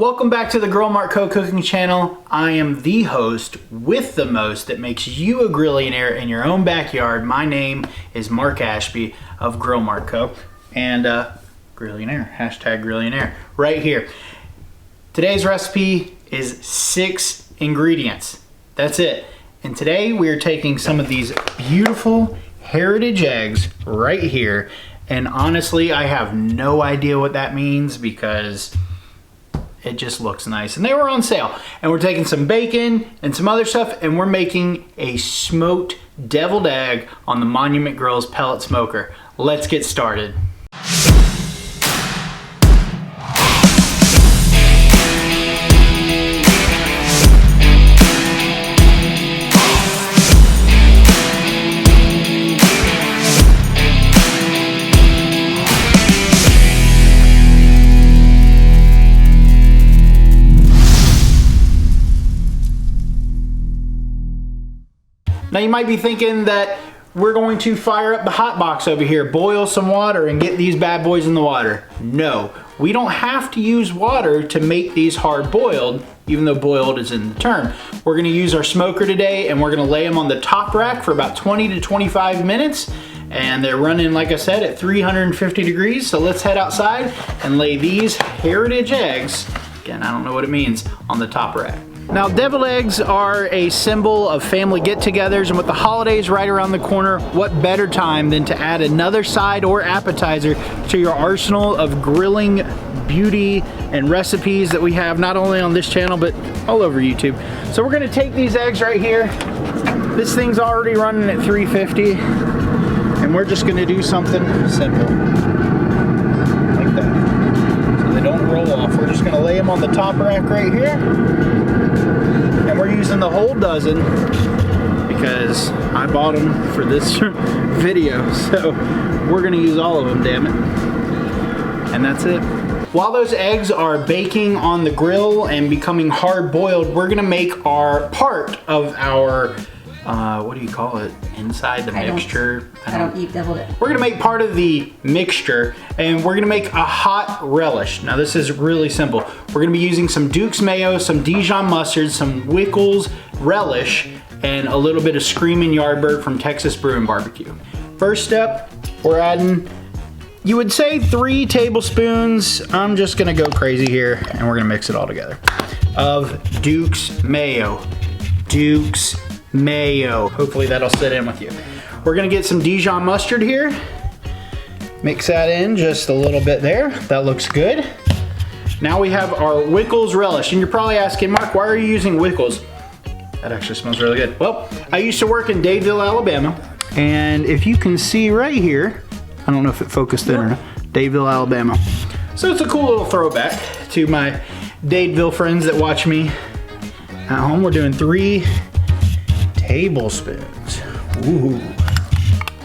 Welcome back to the Grill Mark Co cooking channel. I am the host with the most that makes you a grillionaire in your own backyard. My name is Mark Ashby of Grill Mark Co and grillionaire, hashtag grillionaire right here. Today's recipe is 6 ingredients. That's it. And today we are taking some of these beautiful heritage eggs right here. And honestly, I have no idea what that means because it just looks nice. And they were on sale. And we're taking some bacon and some other stuff and we're making a smoked deviled egg on the Monument Grill's pellet smoker. Let's get started. Now you might be thinking that we're going to fire up the hot box over here, boil some water and get these bad boys in the water. No, we don't have to use water to make these hard boiled, even though boiled is in the term. We're gonna use our smoker today and we're gonna lay them on the top rack for about 20 to 25 minutes. And they're running, like I said, at 350 degrees. So let's head outside and lay these heritage eggs, again, I don't know what it means, on the top rack. Now, deviled eggs are a symbol of family get-togethers, and with the holidays right around the corner, what better time than to add another side or appetizer to your arsenal of grilling beauty and recipes that we have not only on this channel, but all over YouTube. So we're gonna take these eggs right here. This thing's already running at 350, and we're just gonna do something simple, like that. So they don't roll off. We're just gonna lay them on the top rack right here. And we're using the whole dozen because I bought them for this video. So we're gonna use all of them, damn it. And that's it. While those eggs are baking on the grill and becoming hard boiled, we're gonna make our part of our, what do you call it? Inside the mixture. I don't eat deviled eggs. We're gonna make part of the mixture and we're gonna make a hot relish. Now this is really simple. We're gonna be using some Duke's mayo, some Dijon mustard, some Wickle's relish, and a little bit of Screamin Yardbird from Texas Brew and Barbecue. First step, we're adding, you would say 3 tablespoons. I'm just gonna go crazy here and we're gonna mix it all together. Of Duke's mayo. Duke's mayo. Hopefully that'll sit in with you. We're gonna get some Dijon mustard here. Mix that in just a little bit there. That looks good. Now we have our Wickle's relish. And you're probably asking, Mark, why are you using Wickle's? That actually smells really good. Well, I used to work in Dadeville, Alabama. And if you can see right here, I don't know if it focused in or not, Dadeville, Alabama. So it's a cool little throwback to my Dadeville friends that watch me at home. We're doing 3 tablespoons. Ooh.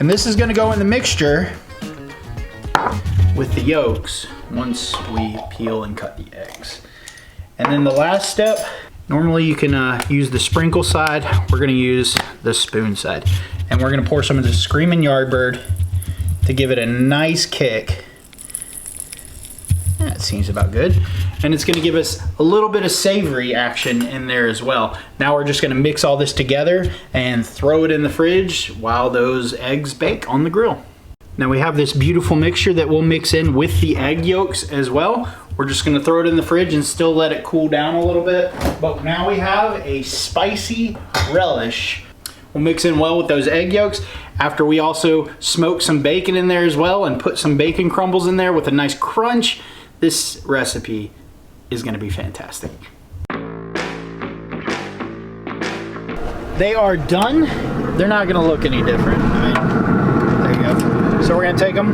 And this is gonna go in the mixture with the yolks once we peel and cut the eggs. And then the last step, normally you can use the sprinkle side. We're gonna use the spoon side. And we're gonna pour some of the Screamin Yardbird to give it a nice kick. That seems about good. And it's gonna give us a little bit of savory action in there as well. Now we're just gonna mix all this together and throw it in the fridge while those eggs bake on the grill. Now we have this beautiful mixture that we'll mix in with the egg yolks as well. We're just gonna throw it in the fridge and still let it cool down a little bit. But now we have a spicy relish. We'll mix in well with those egg yolks after we also smoke some bacon in there as well and put some bacon crumbles in there with a nice crunch. This recipe is gonna be fantastic. They are done. They're not gonna look any different. There you go. So we're gonna take them,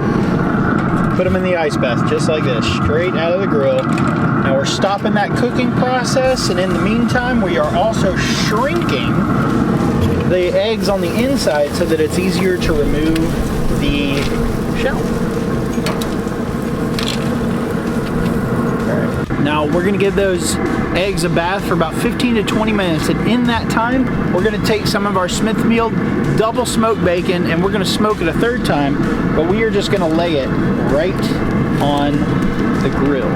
put them in the ice bath just like this, straight out of the grill. Now we're stopping that cooking process, and in the meantime, we are also shrinking the eggs on the inside so that it's easier to remove the shell. Now we're gonna give those eggs a bath for about 15 to 20 minutes, and in that time we're gonna take some of our Smithfield double smoked bacon and we're gonna smoke it a third time, but we are just gonna lay it right on the grill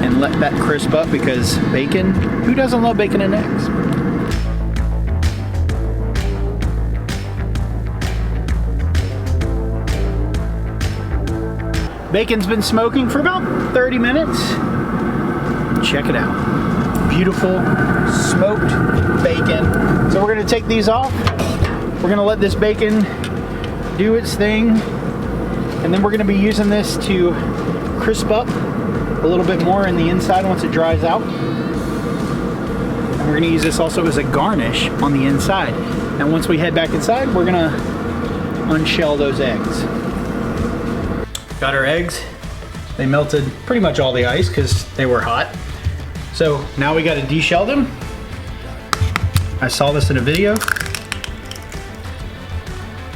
and let that crisp up because bacon, who doesn't love bacon and eggs? Bacon's been smoking for about 30 minutes. Check it out. Beautiful smoked bacon. So we're gonna take these off. We're gonna let this bacon do its thing. And then we're gonna be using this to crisp up a little bit more in the inside once it dries out. And we're gonna use this also as a garnish on the inside. And once we head back inside, we're gonna unshell those eggs. Got our eggs. They melted pretty much all the ice because they were hot. So now we got to deshell them. I saw this in a video.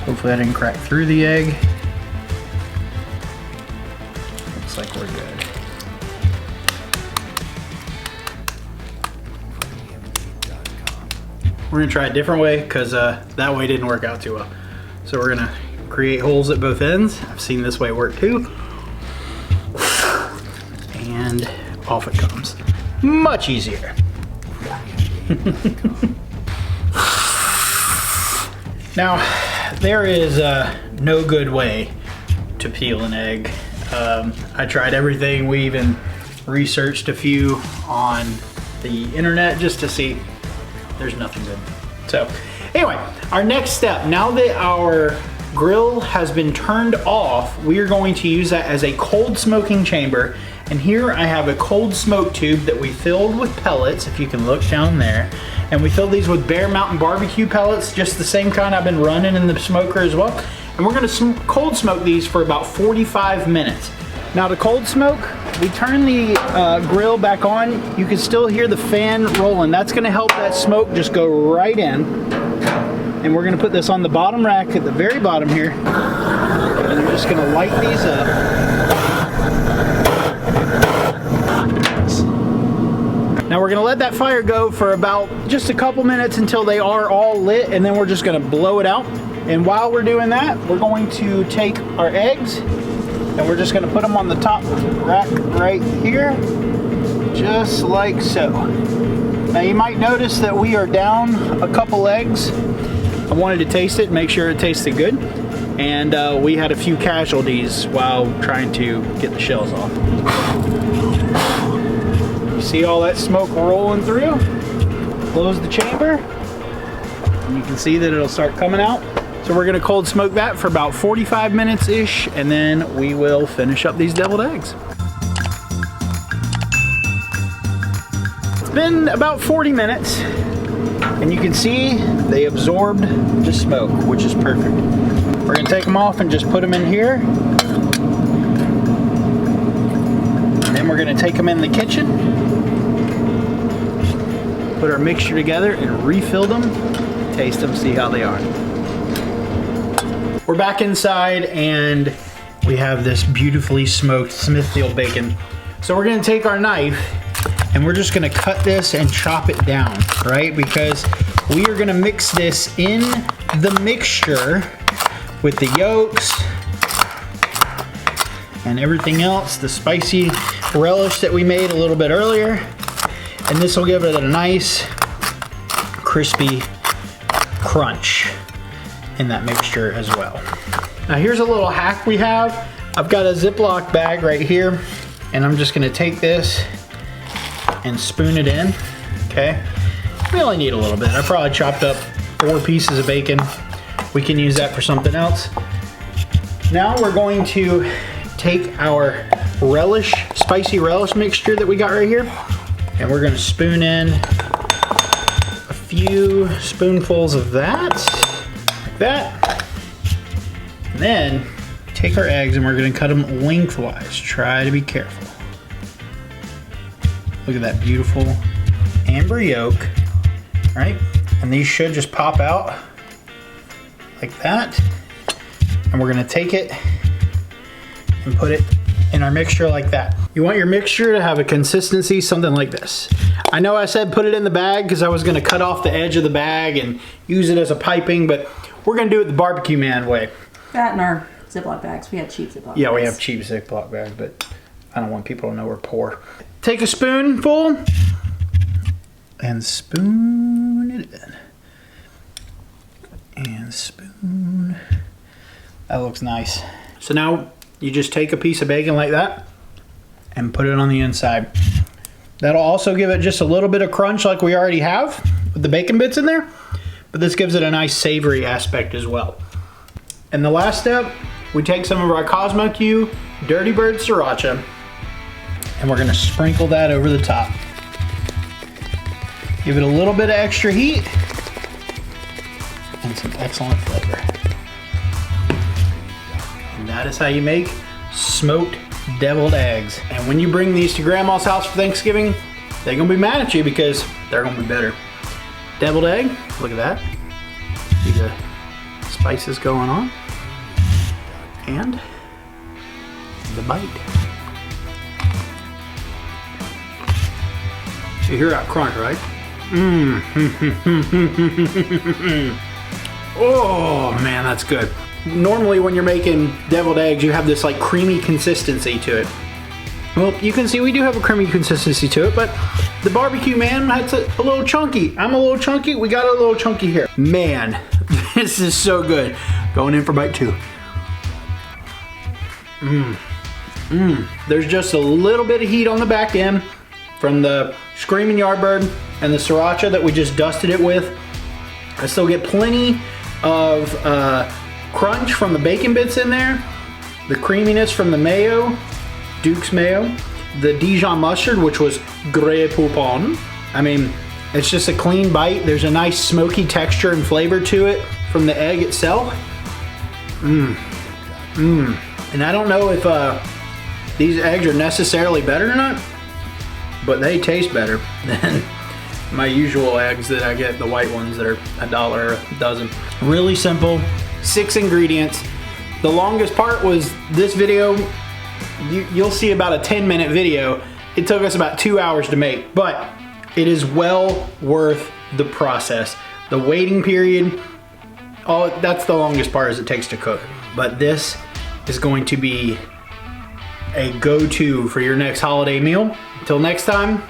Hopefully I didn't crack through the egg. Looks like we're good. We're gonna try a different way because that way didn't work out too well. So we're gonna create holes at both ends. I've seen this way work too. And off it comes. Much easier. Now, there is no good way to peel an egg. I tried everything. We even researched a few on the internet just to see. There's nothing good. So anyway, our next step, now that our grill has been turned off, we are going to use that as a cold smoking chamber. And here I have a cold smoke tube that we filled with pellets, if you can look down there. And we filled these with Bear Mountain barbecue pellets, just the same kind I've been running in the smoker as well. And we're gonna cold smoke these for about 45 minutes. Now to cold smoke, we turn the grill back on. You can still hear the fan rolling. That's gonna help that smoke just go right in. And we're gonna put this on the bottom rack at the very bottom here. And we're just gonna light these up. Now we're gonna let that fire go for about just a couple minutes until they are all lit, and then we're just gonna blow it out. And while we're doing that, we're going to take our eggs and we're just gonna put them on the top rack right here, just like so. Now you might notice that we are down a couple eggs. I wanted to taste it, make sure it tasted good. And we had a few casualties while trying to get the shells off. You see all that smoke rolling through? Close the chamber, and you can see that it'll start coming out. So we're gonna cold smoke that for about 45 minutes-ish, and then we will finish up these deviled eggs. It's been about 40 minutes, and you can see they absorbed the smoke, which is perfect. We're gonna take them off and just put them in here. And then we're gonna take them in the kitchen, put our mixture together and refill them, taste them, see how they are. We're back inside and we have this beautifully smoked Smithfield bacon. So we're gonna take our knife and we're just gonna cut this and chop it down, right? Because we are gonna mix this in the mixture with the yolks and everything else, the spicy relish that we made a little bit earlier. And this will give it a nice, crispy crunch in that mixture as well. Now here's a little hack we have. I've got a Ziploc bag right here, and I'm just gonna take this and spoon it in, okay? We only need a little bit. I probably chopped up 4 pieces of bacon. We can use that for something else. Now we're going to take our relish, spicy relish mixture that we got right here, and we're gonna spoon in a few spoonfuls of that, like that. And then take our eggs and we're gonna cut them lengthwise. Try to be careful. Look at that beautiful amber yolk, right? And these should just pop out like that. And we're gonna take it and put it in our mixture like that. You want your mixture to have a consistency, something like this. I know I said put it in the bag because I was gonna cut off the edge of the bag and use it as a piping, but we're gonna do it the barbecue man way. That in our Ziploc bags. We had cheap Ziploc bags. Yeah, we have cheap Ziploc bags, but I don't want people to know we're poor. take a spoonful and spoon it in. And spoon. That looks nice. So now you just take a piece of bacon like that and put it on the inside. That'll also give it just a little bit of crunch like we already have with the bacon bits in there, but this gives it a nice savory aspect as well. And the last step, we take some of our Cosmo Q Dirty Bird Sriracha and we're gonna sprinkle that over the top. Give it a little bit of extra heat and some excellent flavor. And that is how you make smoked deviled eggs. And when you bring these to Grandma's house for Thanksgiving, they're gonna be mad at you because they're gonna be better. Deviled egg, look at that. See the spices going on. And the bite. So you hear that crunch, right? Mmm. Oh man, that's good. Normally when you're making deviled eggs, you have this like creamy consistency to it. Well, you can see we do have a creamy consistency to it, but the barbecue man, that's a little chunky. I'm a little chunky, we got a little chunky here. Man, this is so good. Going in for bite 2. There's just a little bit of heat on the back end from the Screamin' Yardbird and the Sriracha that we just dusted it with. I still get plenty of crunch from the bacon bits in there, the creaminess from the mayo, Duke's mayo, the Dijon mustard, which was grate poupon. I mean, it's just a clean bite. There's a nice smoky texture and flavor to it from the egg itself. And I don't know if these eggs are necessarily better or not, but they taste better than my usual eggs that I get, the white ones that are $1 a dozen. Really simple, 6 ingredients. The longest part was this video. You'll see about a 10-minute video. It took us about 2 hours to make, but it is well worth the process. The waiting period, that's the longest part as it takes to cook. But this is going to be a go-to for your next holiday meal. Until next time,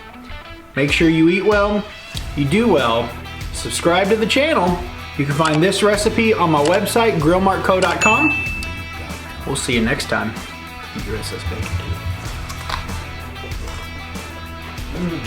make sure you eat well, you do well, subscribe to the channel. You can find this recipe on my website, grillmartco.com. We'll see you next time. Eat the rest of this bacon too.